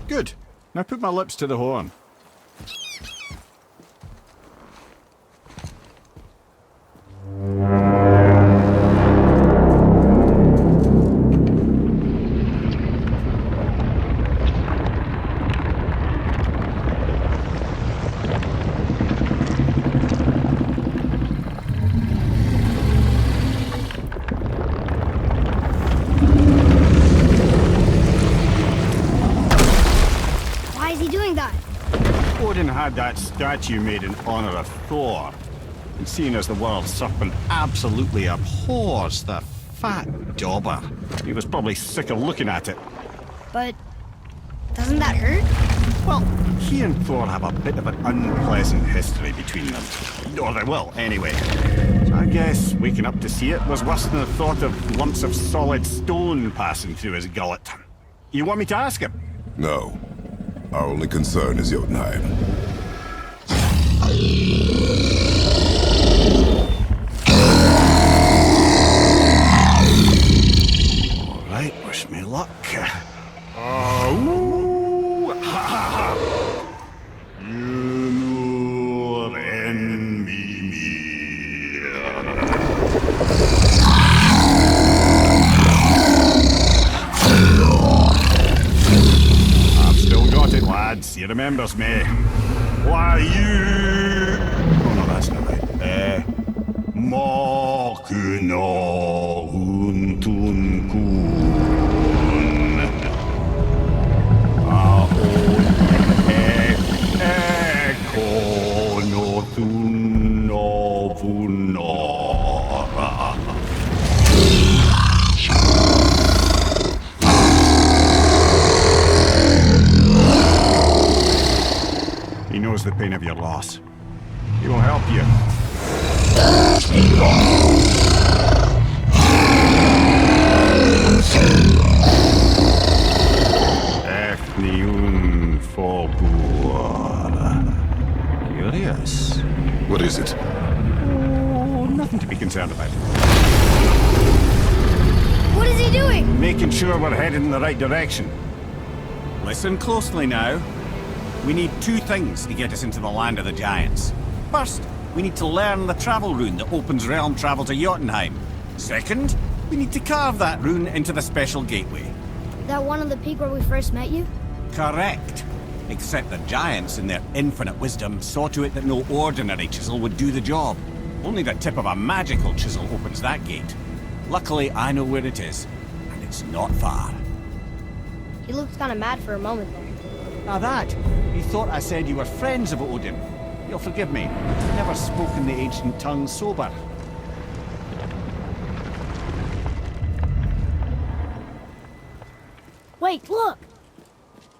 Good. Now put my lips to the horn. Odin had that statue made in honor of Thor. And seeing as the world serpent absolutely abhors the fat dauber, he was probably sick of looking at it. But doesn't that hurt? Well, he and Thor have a bit of an unpleasant history between them. Or they will, anyway. So I guess waking up to see it was worse than the thought of lumps of solid stone passing through his gullet. You want me to ask him? No. Our only concern is Jotunheim. All right, wish me luck. Ooh, ha ha ha! You know and me. I've still got it, lads. He remembers me. Why you? Oh no, that's not right. Makuna huntun kun. Ekono thunovunora. He knows the pain of your loss. He will help you. Ethniun Forbur. Curious. What is it? Oh, nothing to be concerned about. What is he doing? Making sure we're headed in the right direction. Listen closely now. We need two things to get us into the land of the giants. First, we need to learn the travel rune that opens realm travel to Jotunheim. Second, we need to carve that rune into the special gateway. That one on the peak where we first met you? Correct. Except the giants, in their infinite wisdom, saw to it that no ordinary chisel would do the job. Only the tip of a magical chisel opens that gate. Luckily, I know where it is, and it's not far. He looked kind of mad for a moment there. Now that, he thought I said you were friends of Odin. You'll forgive me. I've never spoken the ancient tongue sober. Wait, look!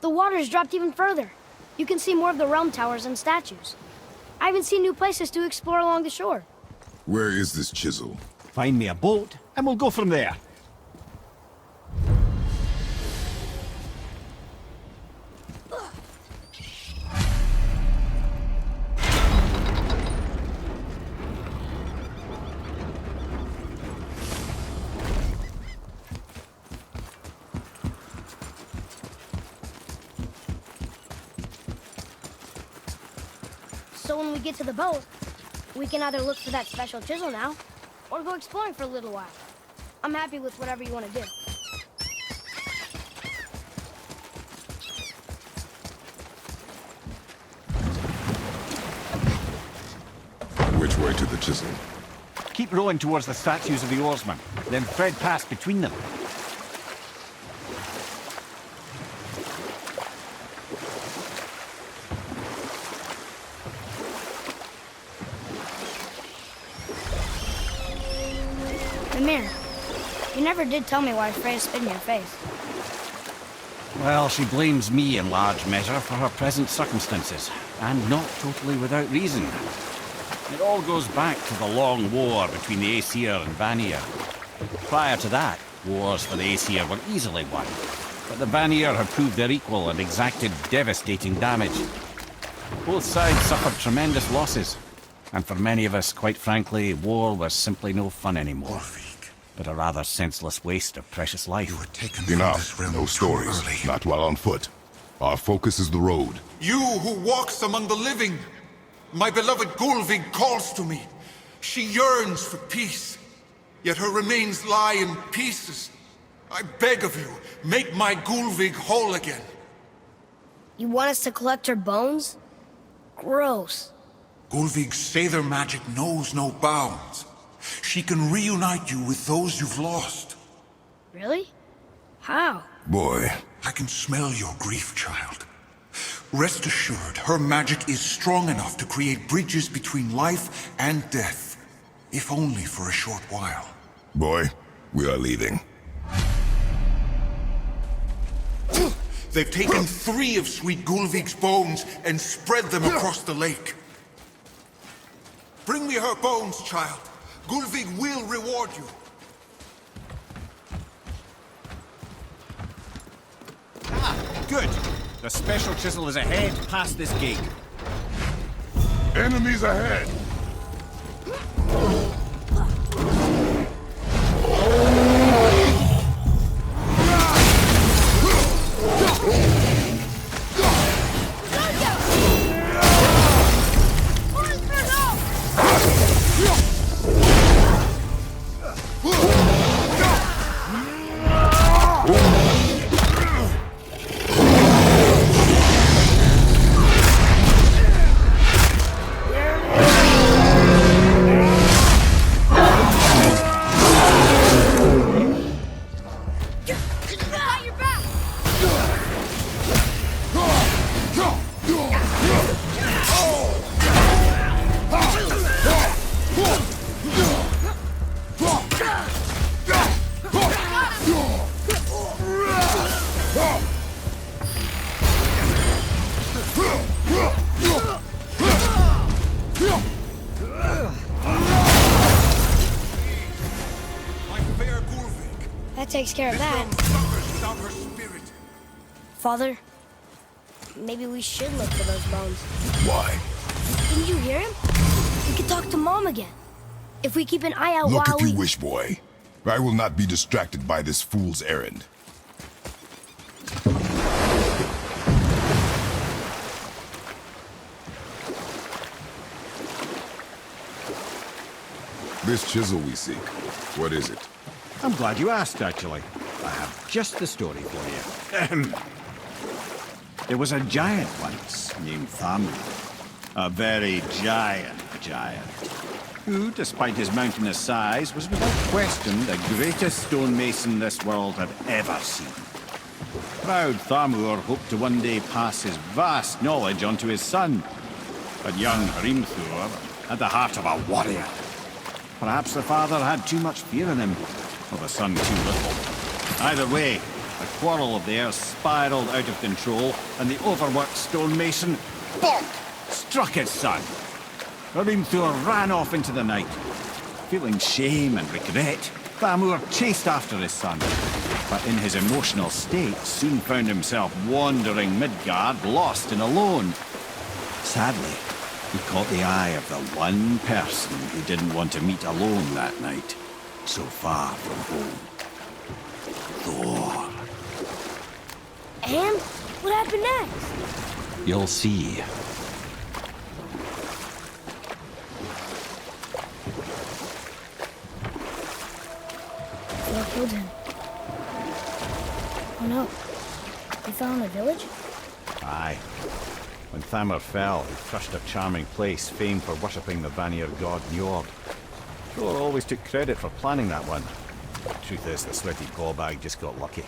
The water's dropped even further. You can see more of the realm towers and statues. I even see new places to explore along the shore. Where is this chisel? Find me a boat, and we'll go from there. So when we get to the boat, we can either look for that special chisel now, or go exploring for a little while. I'm happy with whatever you want to do. Which way to the chisel? Keep rowing towards the statues of the oarsmen, then thread past between them. Mimir, you never did tell me why Freya spit in your face. Well, she blames me in large measure for her present circumstances, and not totally without reason. It all goes back to the long war between the Aesir and Vanir. Prior to that, wars for the Aesir were easily won, but the Vanir had proved their equal and exacted devastating damage. Both sides suffered tremendous losses, and for many of us, quite frankly, war was simply no fun anymore. But a rather senseless waste of precious life. Enough. No stories. Not while on foot. Our focus is the road. You who walks among the living! My beloved Gulvig calls to me. She yearns for peace, yet her remains lie in pieces. I beg of you, make my Gulvig whole again. You want us to collect her bones? Gross. Gulvig's Sather magic knows no bounds. She can reunite you with those you've lost. Really? How? Boy, I can smell your grief, child. Rest assured, her magic is strong enough to create bridges between life and death, if only for a short while. boy, we are leaving. They've taken 3 of Sweet Gulvig's bones and spread them across the lake. Bring me her bones, child. Gulvig will reward you. Good. The special chisel is ahead, past this gate. Enemies ahead! That takes care of that. Suffers without her spirit. Father, maybe we should look for those bones. Why? Didn't you hear him? We could talk to Mom again. If we keep an eye out Look while if you wish, boy. I will not be distracted by this fool's errand. This chisel we seek, what is it? I'm glad you asked, actually. I have just the story for you. There was a giant once named Thamur. A very giant, who, despite his mountainous size, was without question the greatest stonemason this world had ever seen. Proud Thamur hoped to one day pass his vast knowledge on to his son. But young Hrimthur had the heart of a warrior. Perhaps the father had too much fear in him, or the son too little. Either way, the quarrel of theirs spiraled out of control, and the overworked stonemason, bonk, struck his son. Hrimthur ran off into the night. Feeling shame and regret, Thamur chased after his son, but in his emotional state soon found himself wandering Midgard, lost and alone. Sadly, he caught the eye of the one person he didn't want to meet alone that night, so far from home. Thor. And what happened next? You'll see. Thor killed him. Oh no. He fell in a village? Aye. When Thamur fell, he crushed a charming place famed for worshipping the Vanir god Njord. Thor always took credit for planning that one. Truth is, the sweaty ballbag just got lucky.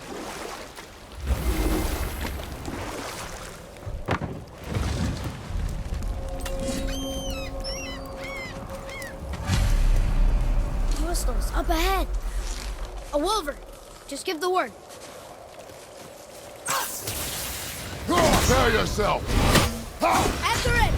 Whistles up ahead. A wolver. Just give the word. Prepare yourself! After it!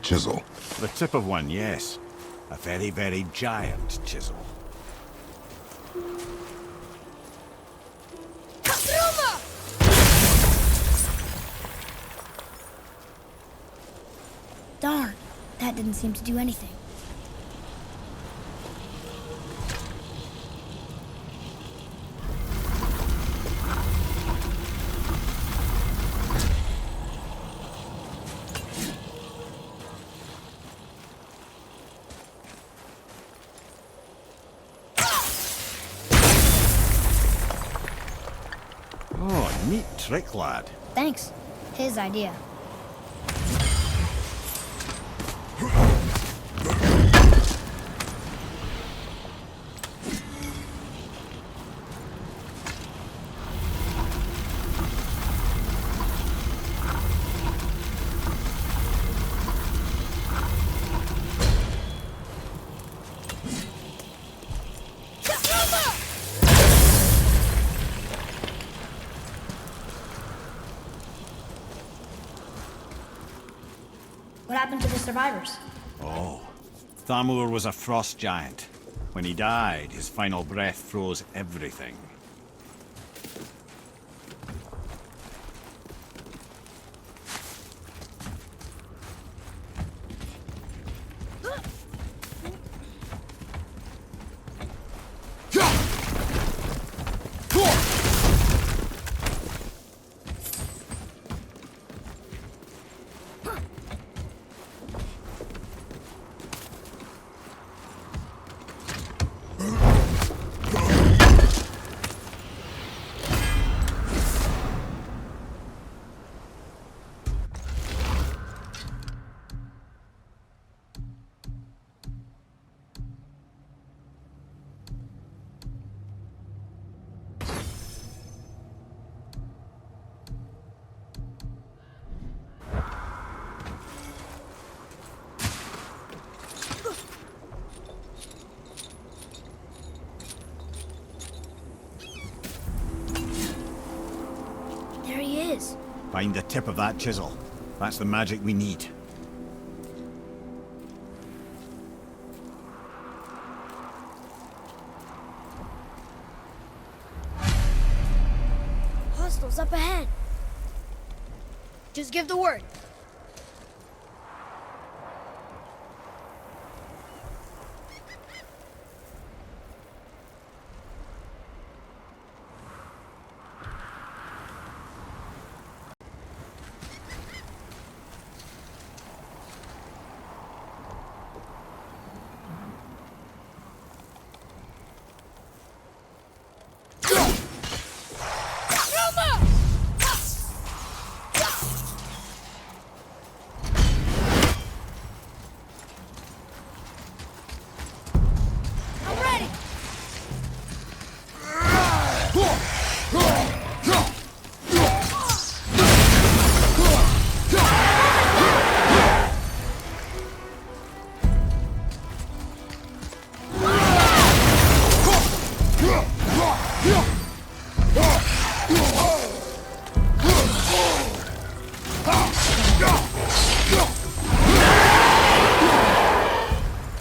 chisel. The tip of one, yes. A very, very giant chisel. Darn, that didn't seem to do anything. Oh, neat trick, lad. Thanks. His idea. What happened to the survivors? Oh, Thamur was a frost giant. When he died, his final breath froze everything. There he is. Find the tip of that chisel. That's the magic we need. Hostiles up ahead. Just give the word.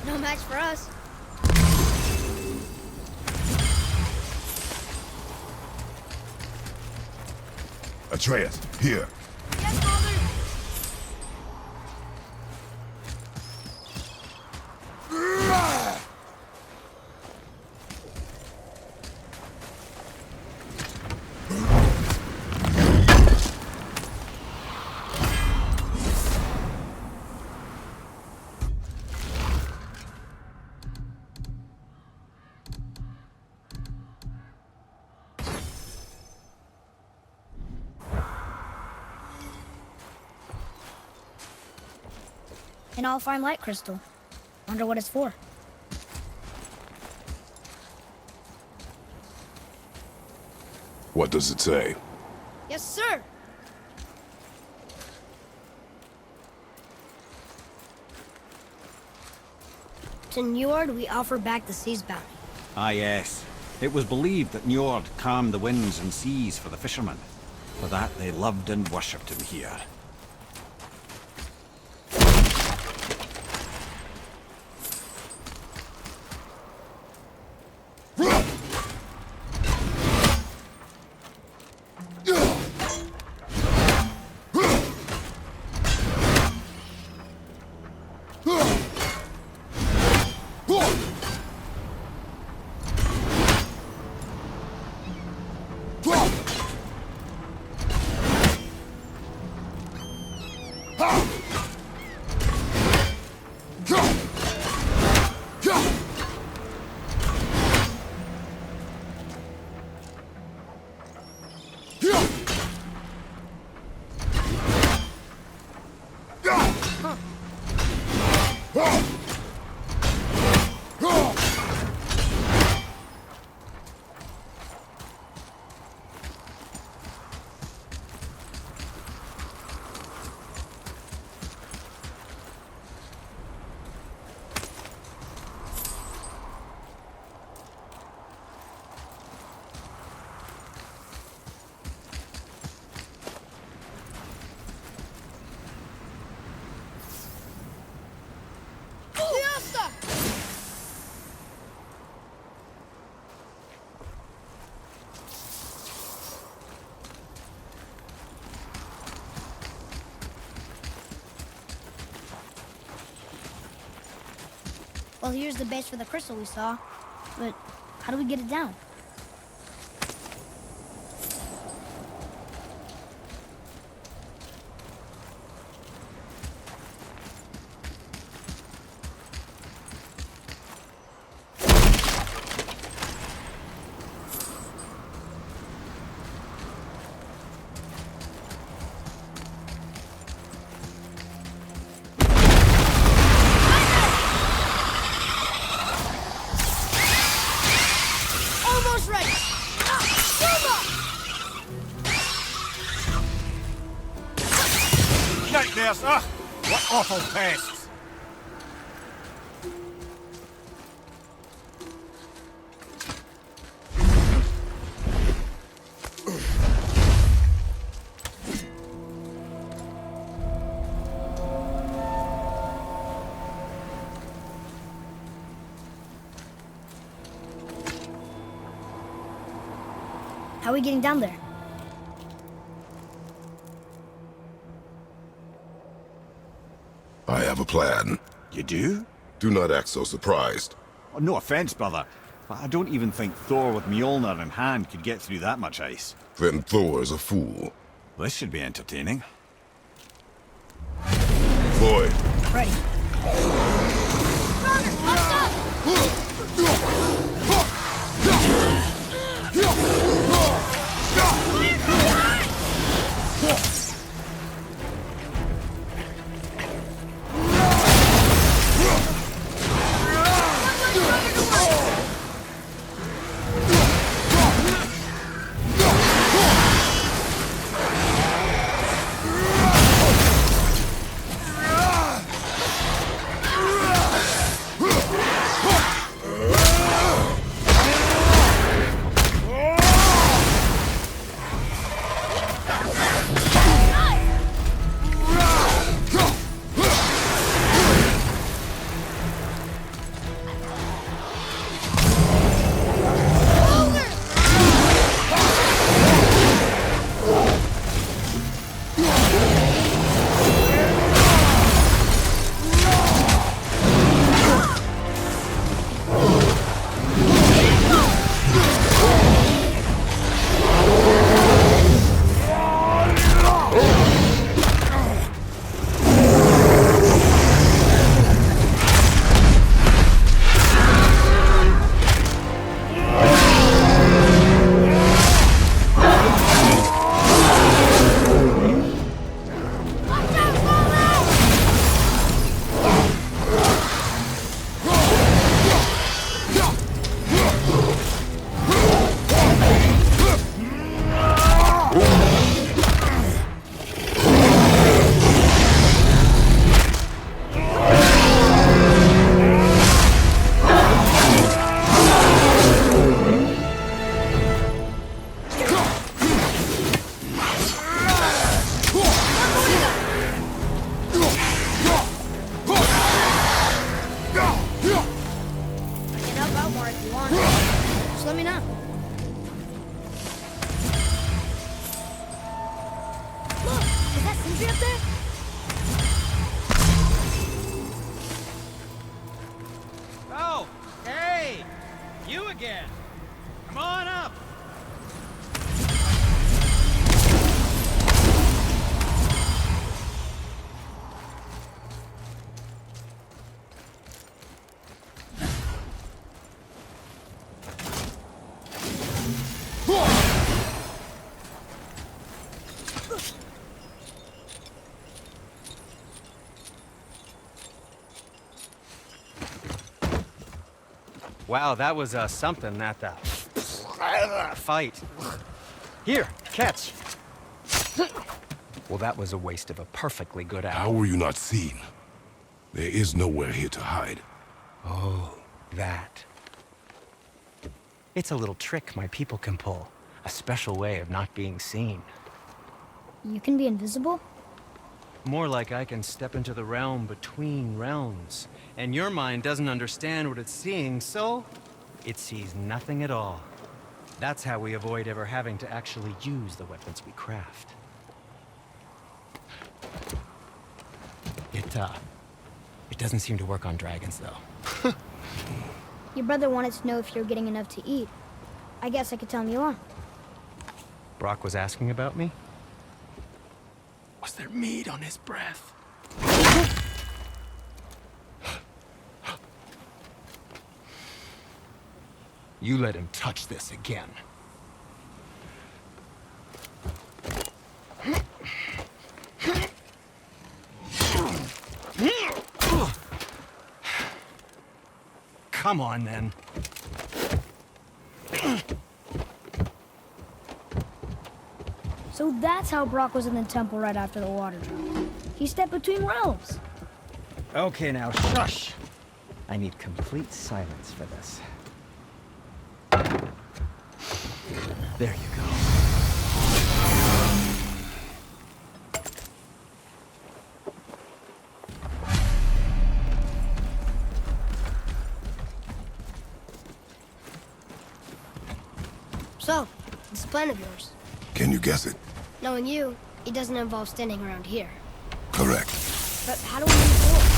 No match for us. Atreus, here. Yes, Father. An all-fine light crystal. Wonder what it's for. What does it say? Yes, sir. To Njord, we offer back the sea's bounty. Ah, yes. It was believed that Njord calmed the winds and seas for the fishermen. For that, they loved and worshipped him here. Well, here's the base for the crystal we saw. But how do we get it down? Almost ready. Nightmares, ah! What awful pests! How are we getting down there? I have a plan. You do? Do not act so surprised. Oh, no offense, brother, but I don't even think Thor with Mjolnir in hand could get through that much ice. Then Thor is a fool. This should be entertaining. Floyd, Ready. Runner, again. Come on up. Wow, that was something, that fight. Here, catch. Well, that was a waste of a perfectly good How hour. were you not seen? There is nowhere here to hide. Oh, that. It's a little trick my people can pull. A special way of not being seen. You can be invisible? More like I can step into the realm between realms. And your mind doesn't understand what it's seeing, so it sees nothing at all. That's how we avoid ever having to actually use the weapons we craft. It doesn't seem to work on dragons, though. Your brother wanted to know if you're getting enough to eat. I guess I could tell him you are. Brock was asking about me? Was there meat on his breath? You let him touch this again. Come on, then. So that's how Brock was in the temple right after the water drop. He stepped between realms. Okay, now shush. I need complete silence for this. There you go. So, this plan of yours. Can you guess it? Knowing you, it doesn't involve standing around here. Correct. But how do we move forward?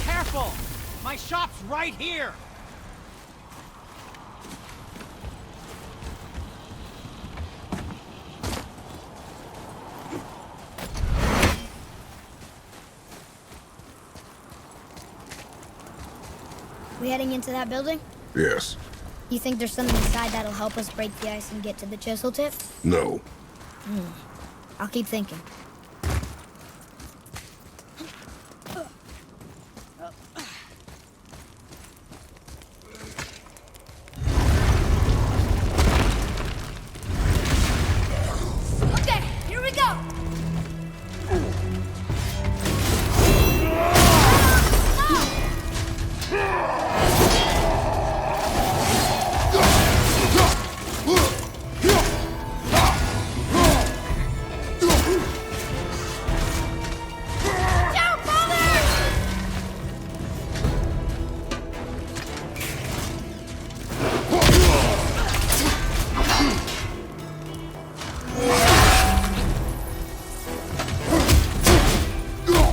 Careful! My shop's right here! We heading into that building? Yes. You think there's something inside that'll help us break the ice and get to the chisel tip? No. I'll keep thinking. Okay, here we go!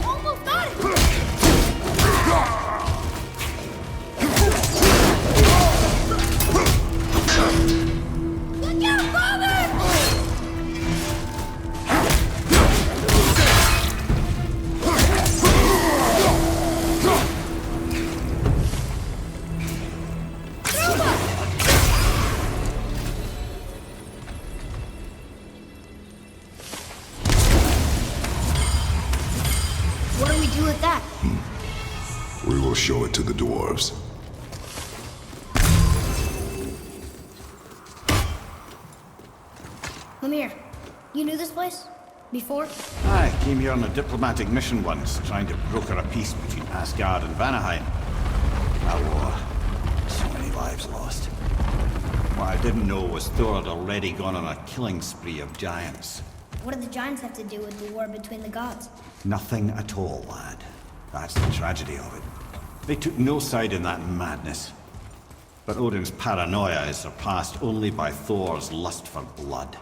Almost got it! Look out, father! What do we do with that? We will show it to the dwarves. Lemire, you knew this place? Before? I came here on a diplomatic mission once, trying to broker a peace between Asgard and Vanaheim. A war. So many lives lost. What I didn't know was Thor had already gone on a killing spree of giants. What do the giants have to do with the war between the gods? Nothing at all, lad. That's the tragedy of it. They took no side in that madness. But Odin's paranoia is surpassed only by Thor's lust for blood.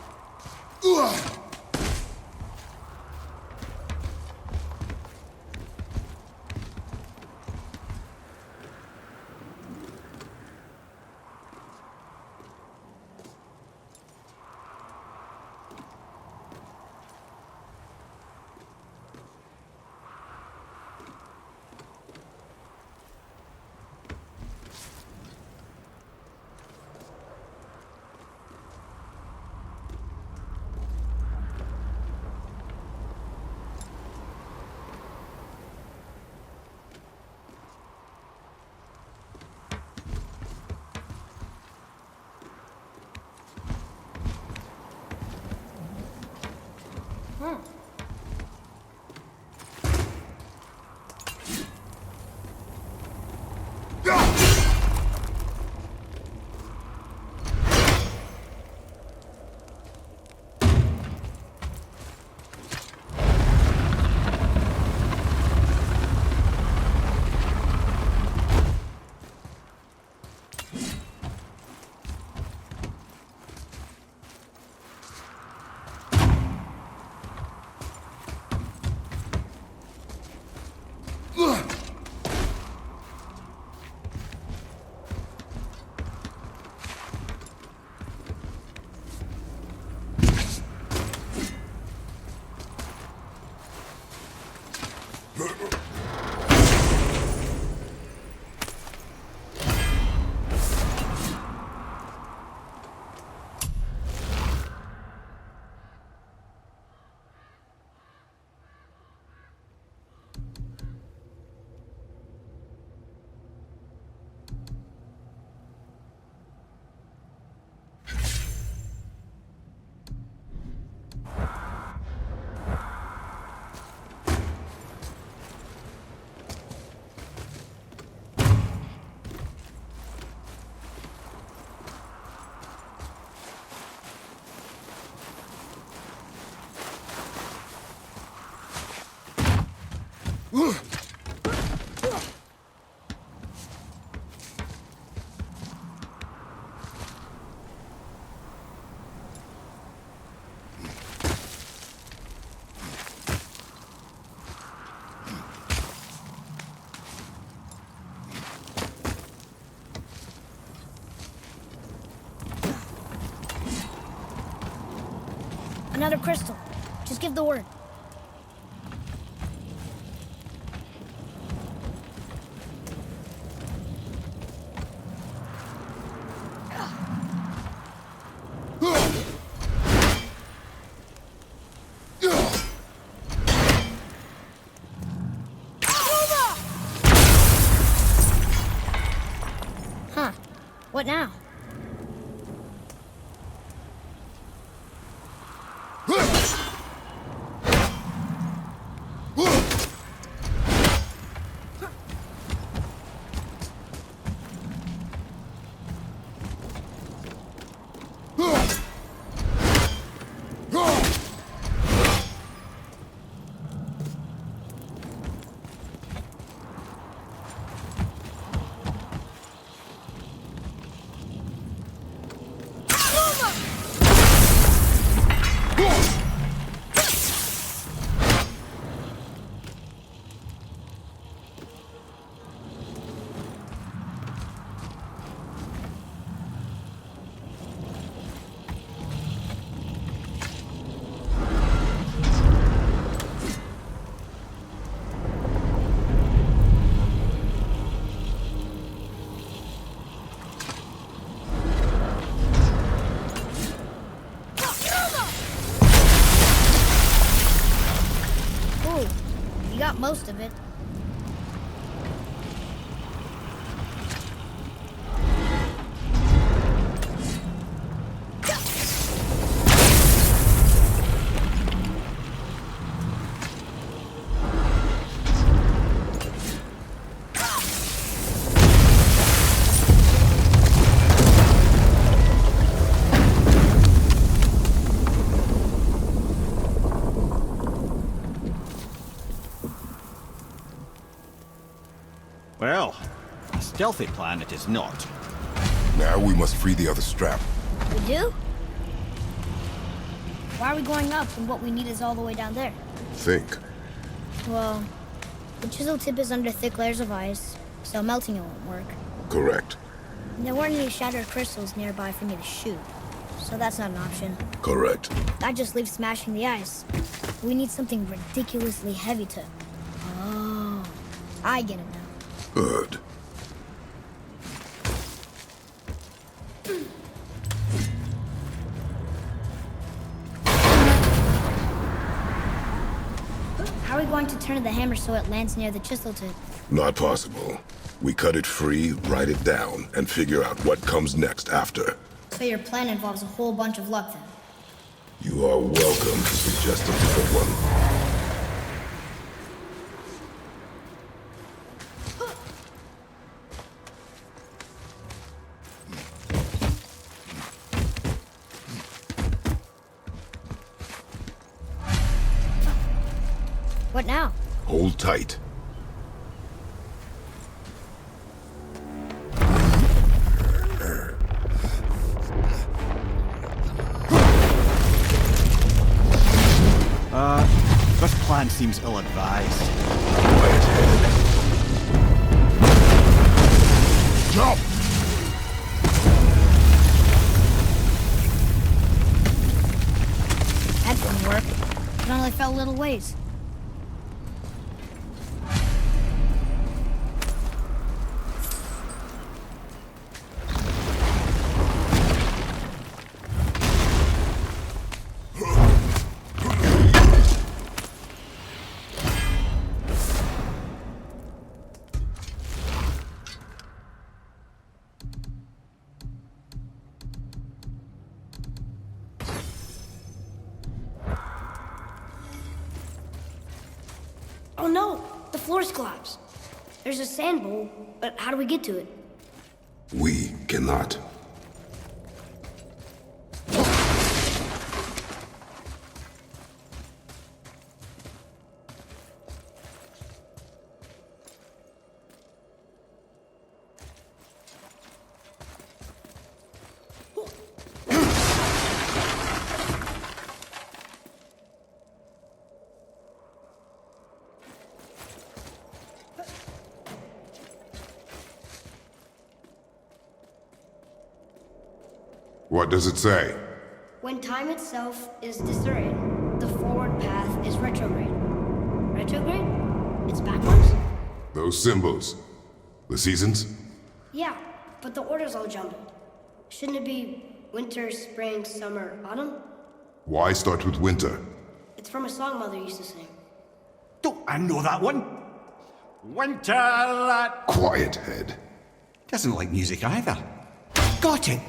Another crystal. Just give the word. Huh. What now? Got most of it. Well, a stealthy plan it is not. Now we must free the other strap. We do? Why are we going up when what we need is all the way down there? Think. Well, the chisel tip is under thick layers of ice, so melting it won't work. Correct. And there weren't any shattered crystals nearby for me to shoot, so that's not an option. Correct. That just leaves smashing the ice. We need something ridiculously heavy to... Oh, I get it now. Good. How are we going to turn the hammer so it lands near the chisel tip? Not possible. We cut it free, write it down, and figure out what comes next after. So your plan involves a whole bunch of luck then? You are welcome to suggest a different one. What now? Hold tight. This plan seems ill-advised. Quiet head. Jump! That didn't work. It only fell a little ways. Oh no! The floor's collapsed. There's a sand bowl, but how do we get to it? We cannot. What does it say? When time itself is disarrayed, the forward path is retrograde. Retrograde? It's backwards? Those symbols. The seasons? Yeah, but the order's all jumbled. Shouldn't it be winter, spring, summer, autumn? Why start with winter? It's from a song Mother used to sing. Don't I know that one? Winter that Quiet, head. doesn't like music either. Got it.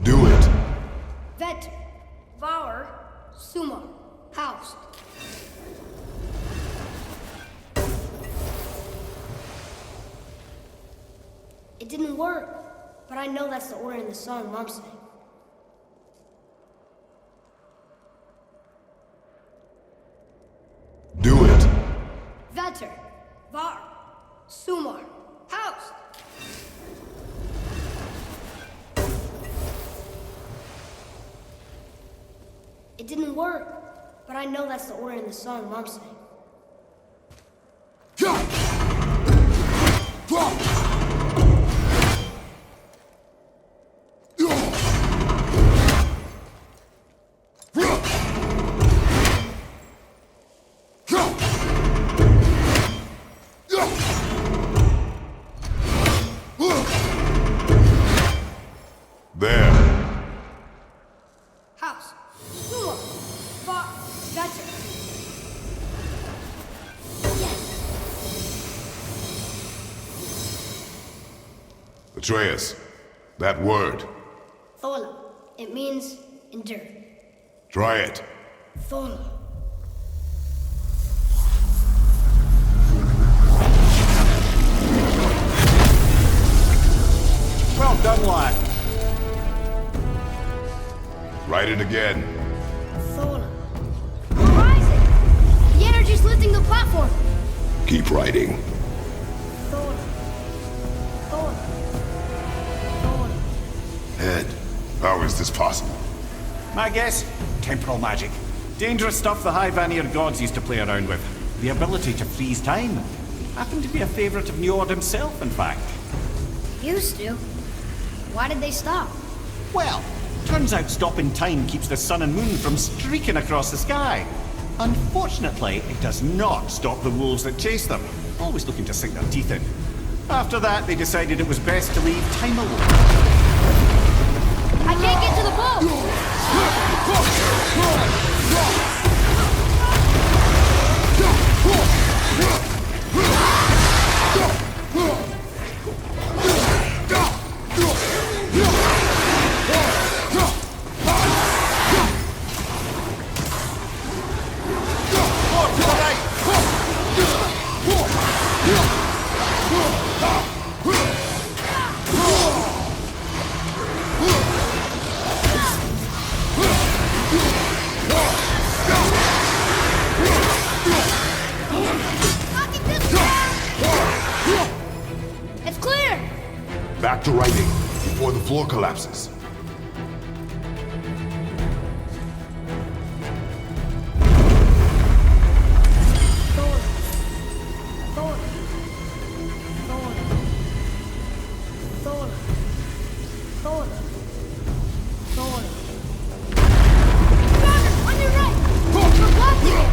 Do it. Vet, Vour, Suma, House. It didn't work, but I know that's the order in the song Mom sang. Do it. Vetter, Var, Sumar, House. It didn't work, but I know that's the order in the song Mom sang. There. House, Suma, Var, Vetter. Yes, Atreus, that word. Thola. It means endure. Try it. Thola. Well done, lad. Write it again. Thola. Horizon! The energy's lifting the platform. Keep writing. Thola. Thola. Thola. Head, how is this possible? My guess? Temporal magic. Dangerous stuff the High Vanir gods used to play around with. The ability to freeze time. Happened to be a favorite of Njord himself, in fact. Used to. Why did they stop? Well, turns out stopping time keeps the sun and moon from streaking across the sky. Unfortunately, it does not stop the wolves that chase them, always looking to sink their teeth in. After that, they decided it was best to leave time alone. I can't get to the boat! It's clear! Back to writing, before the floor collapses. Thola. Thola. Thola. Thola. Thola. Thola. Roger, on your right! We're blocking it!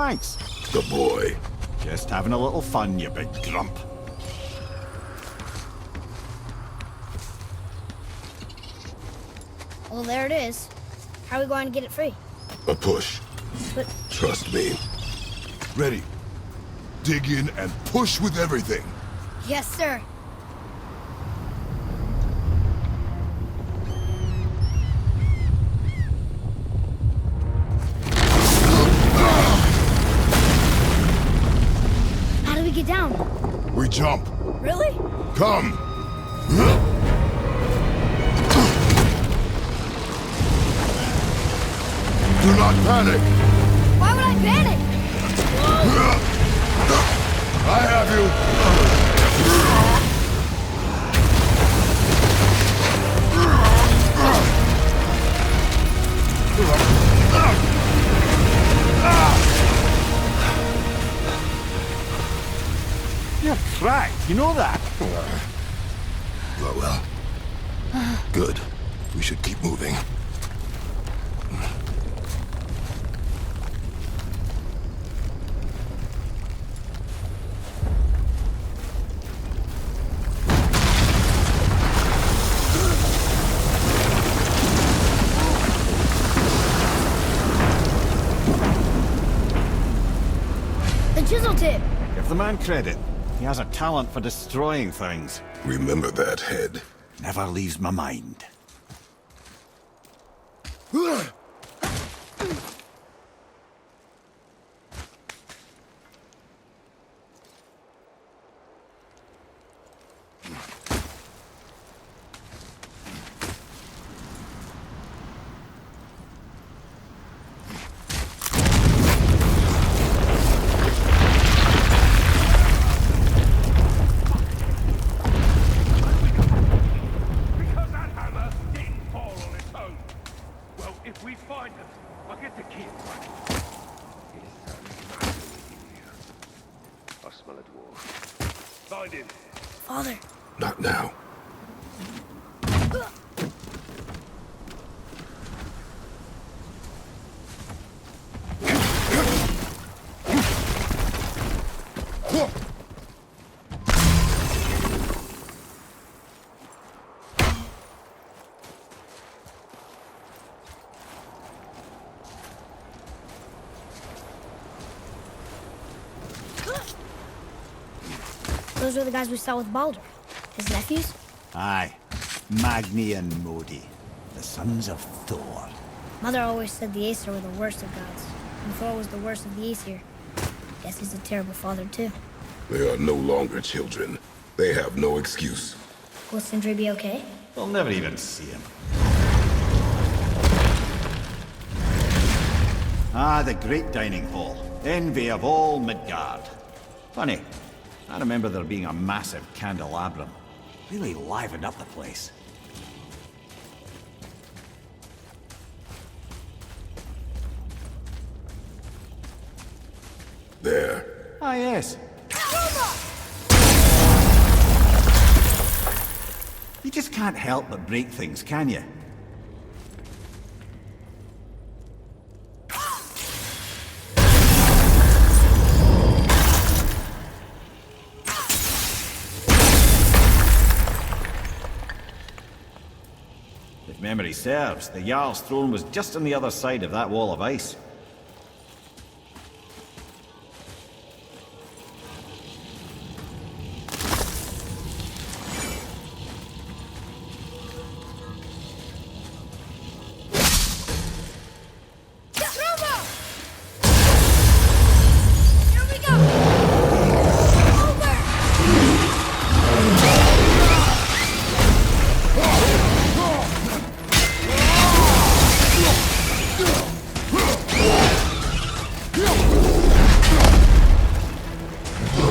Thanks. The boy. Just having a little fun, you big grump. Well, there it is. How are we going to get it free? A push. But Trust me. Ready. Dig in and push with everything. yes, sir. How do we get down? We jump. Really? Come. Do not panic. Why would I panic? I have you. You're cracked, you know that? Well. Good. We should keep moving. The chisel tip. Give the man credit. He has a talent for destroying things. Remember that head. Never leaves my mind. Because that hammer didn't fall on its own. Well, if we find them, I'll get the kid. I smell a dwarf. Find him. Father. Not now. Those are the guys we saw with Baldur. His nephews? Aye. Magni and Modi. The sons of Thor. Mother always said the Acer were the worst of gods. And Thor was the worst of the Aesir. Guess he's a terrible father, too. They are no longer children. They have no excuse. Will Sindri be okay? They'll never even see him. Ah, the great dining hall. Envy of all Midgard. Funny. I remember there being a massive candelabrum. Really livened up the place. There. Ah, yes. You just can't help but break things, can you? If memory serves, the Jarl's throne was just on the other side of that wall of ice. Here we go! Over!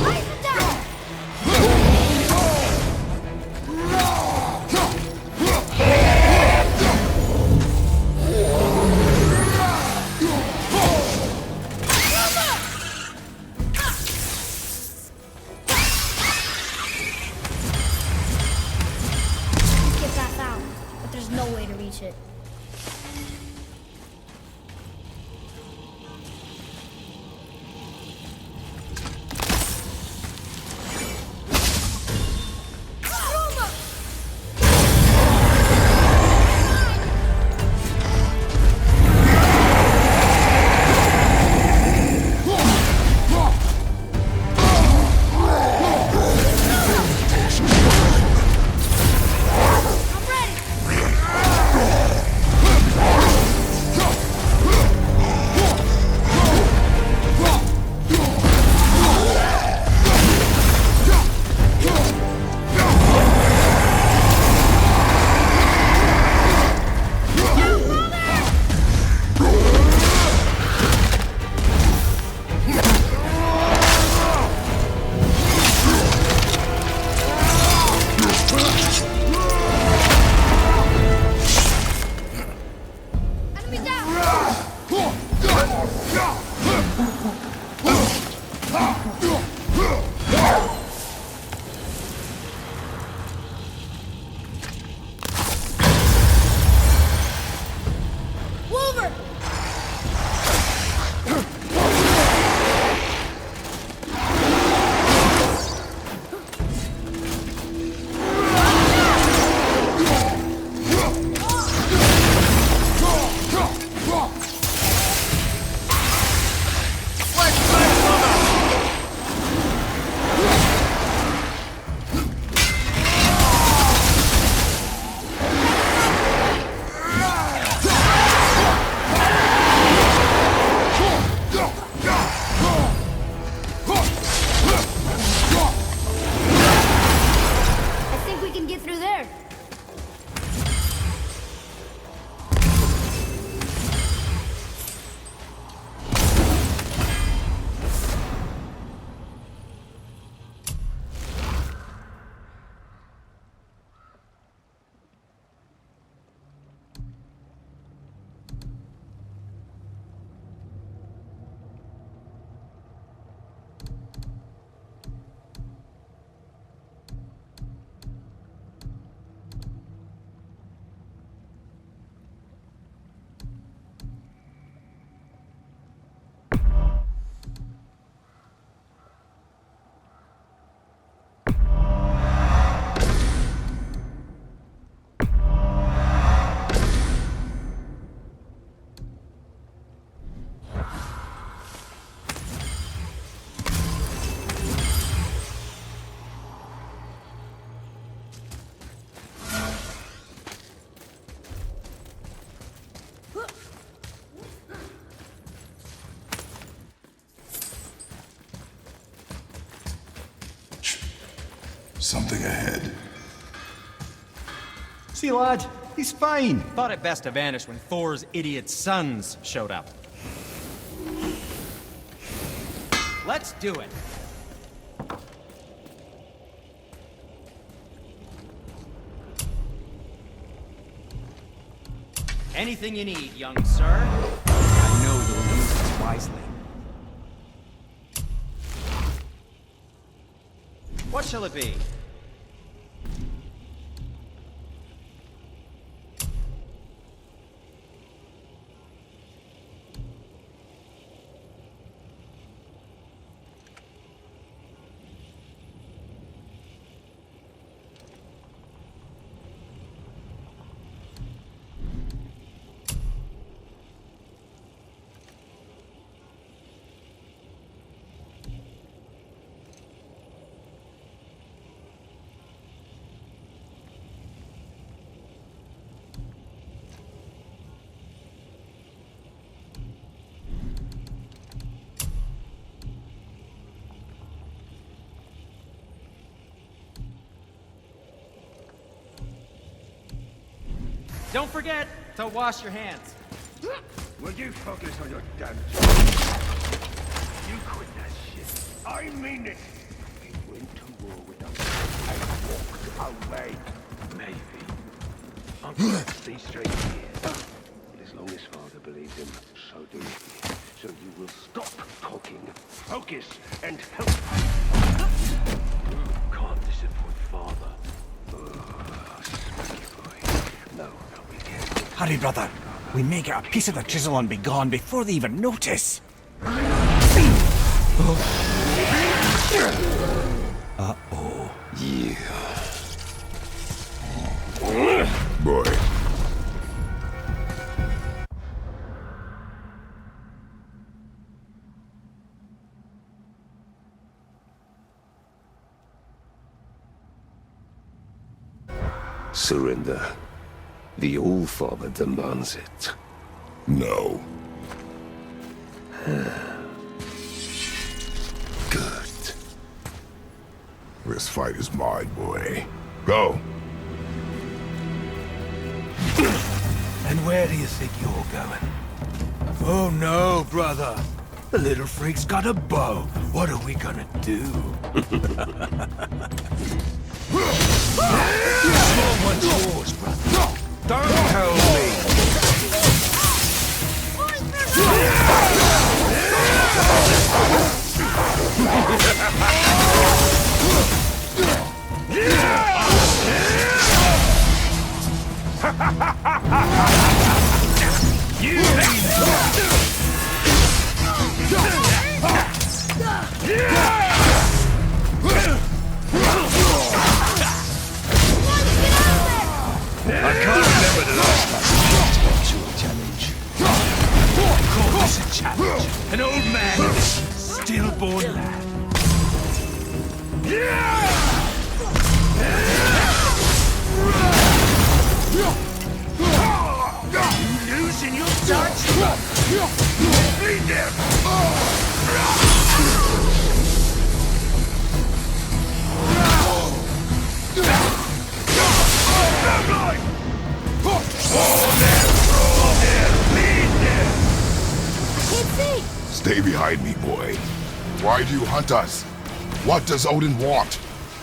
Ice it down! Let's get back out, but there's no way to reach it. Something ahead. See, lad, he's fine. Thought it best to vanish when Thor's idiot sons showed up. Let's do it. Anything you need, young sir. I know you'll use this wisely. What shall it be? Don't forget to wash your hands. Will you focus on your damn job? You quit that shit. I mean it. He went to war with us and walked away. Maybe. I'm gonna see straight here. But as long as Father believes him, so do we. So you will stop talking, focus, and help. You can't disappoint Father. Smacky boy. No. Hurry, brother. We may get a piece of the chisel and be gone before they even notice. Uh-oh. Yeah. Boy. Surrender. The All-Father demands it. No. Good. This fight is mine, boy. Go. And where do you think you're going? Oh no, brother. The little freak's got a bow. What are we gonna do? Small one's yours, brother. Don't tell me. I can't remember the last time I fought you a challenge. Call this a challenge. An old man and a stillborn lad. You losing your touch? Lead them! Stay behind me, boy. Why do you hunt us? What does Odin want?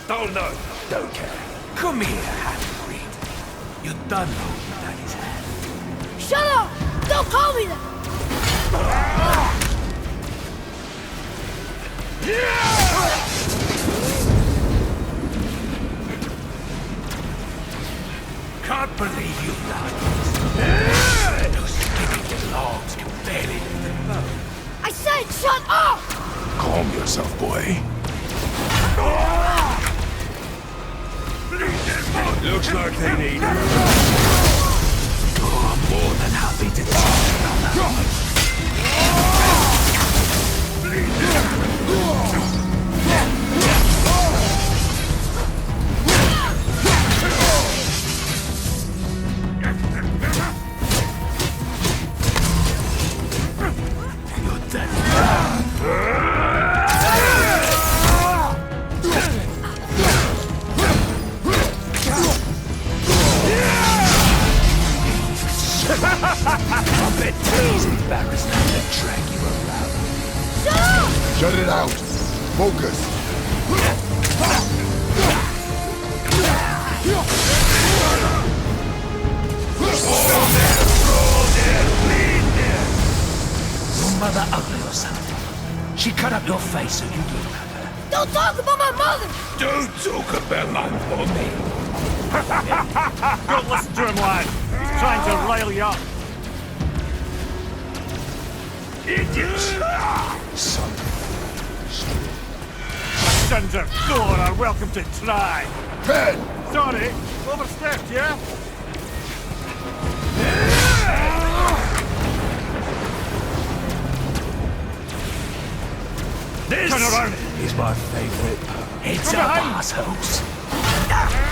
Don't know. Don't care. Come here, half-breed. You done holding Daddy's hand. Shut up! Don't call me that! Can't believe you've done this. Those skinny little logs can barely lift the boat. I said shut up! Calm yourself, boy. Looks like they need you. Oh, I'm more than happy to teach you, You're dead. out! Focus! Your mother ugly or something? She cut up your face so you look like her. Don't talk about my mother! Don't talk about my mommy. Don't listen to him, lad. He's trying to rile you up. Idiots! Son. Sons of Thor are welcome to try. Head! Sorry, overstepped, yeah? This Turn around. is my favorite. Heads Come up, behind. assholes.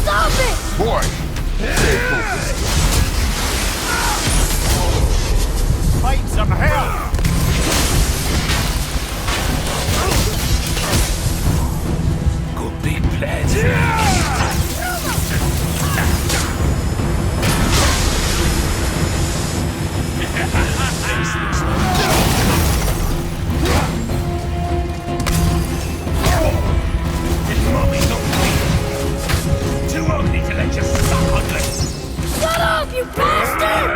Stop it! Boy! Stay focused. Fight some hell. Got big plans. Too ugly to let you suck on this. Shut up, you bastard!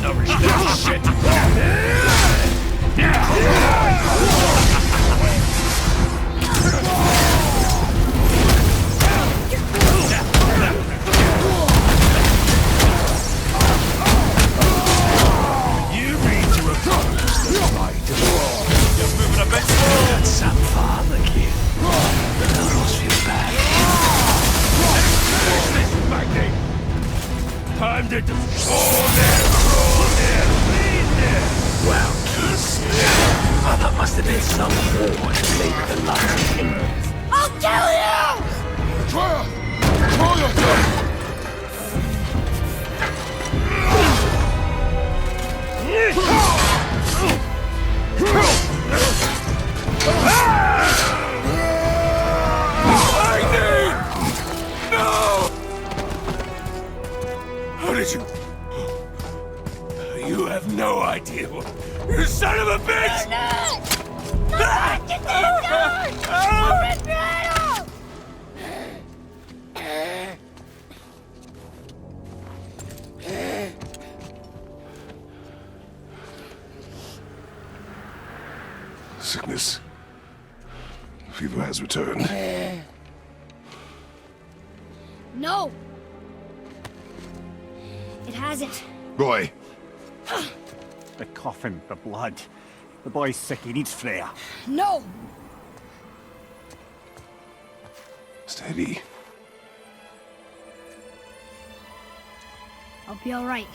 Nourish that shit. You mean to oppose the right of war? You're moving a bit slow. That's some father kid. I almost feel bad. Finish this, Maggie. Time to crawl there, bleed there. Well, kids. Oh, that must have been some war to make the light of him. I'll kill you! Troya! Control yourself! How did you... You have no idea what... You son of a bitch! Get this guy! I'll rip your head off! Sickness. Fever has returned. No! It hasn't. Boy, The coffin, the blood. The boy's sick, he needs Freya. No! steady. I'll be alright.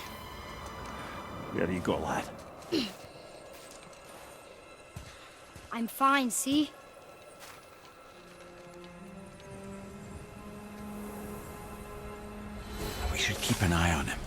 There you go, lad. I'm fine, see? We should keep an eye on him.